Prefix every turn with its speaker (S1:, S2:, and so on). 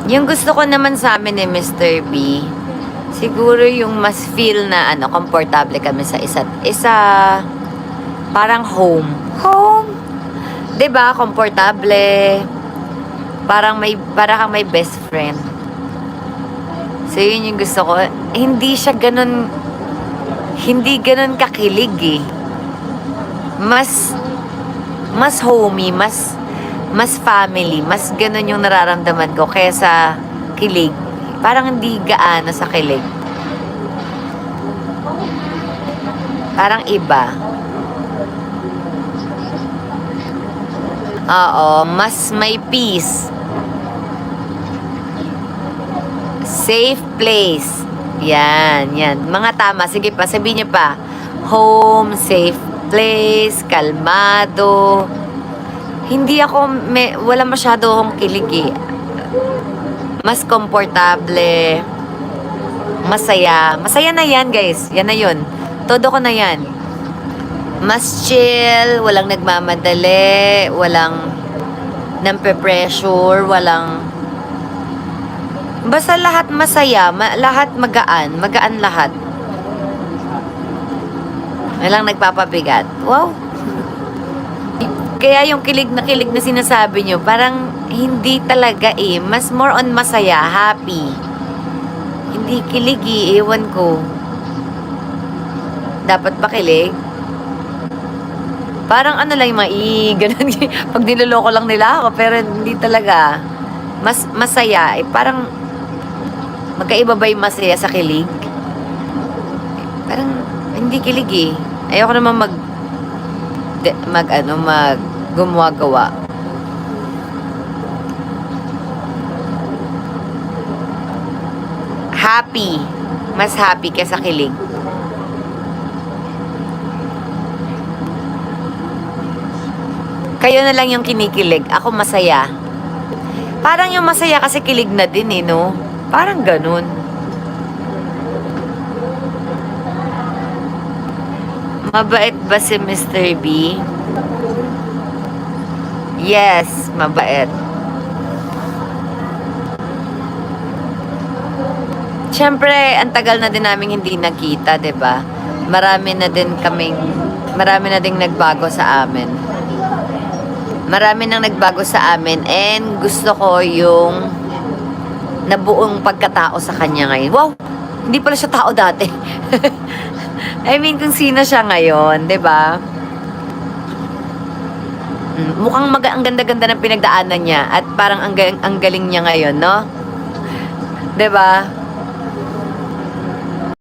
S1: Yung gusto ko naman sa amin ni Mr. B, siguro yung mas feel na komportable kami sa isa't isa. Parang home. Home! 'Di ba? Komportable. Para kang may best friend. So yun yung gusto ko. Hindi ganun kakilig eh. Mas homey, mas family, mas ganun yung nararamdaman ko kaysa kilig. Parang hindi gaano sa kilig. Parang iba. Oo, mas may peace. Safe place. Yan. Mga tama. Sige pa, sabihin niyo pa. Home, safe place, kalmado. Hindi ako, wala masyado akong kilig eh. Mas komportable. Masaya. Masaya na yan, guys. Yan na yun. Todo ko na yan. Mas chill, walang nagmamadali, walang nampe-pressure, basta lahat masaya, lahat magaan lahat. Walang nagpapabigat. Wow! Kaya yung kilig na sinasabi nyo, parang hindi talaga eh. Mas more on masaya, happy. Hindi kilig eh, ewan ko. Dapat ba kilig? Parang lang yung ganun. Pag niloloko lang nila ako, pero hindi talaga. Mas masaya. Parang, magkaiba ba yung masaya sa kilig? Parang, hindi kilig eh. Ayoko naman gumawa-gawa. Happy. Mas happy kaysa kilig. Kayo na lang yung kinikilig. Ako masaya. Parang yung masaya kasi kilig na din eh, no? Parang ganun. Mabait ba si Mr. B? Yes, mabait. Siyempre, ang tagal na din namin hindi nakita, 'di ba? Marami na ding nagbago sa amin. Marami nang nagbago sa amin and gusto ko yung nabuong pagkatao sa kanya ngayon. Wow! Hindi pala siya tao dati. I mean, kung sino siya ngayon, 'di ba? Mukhang ang ganda-ganda ng pinagdaanan niya at parang ang galing niya ngayon, no? 'Di ba?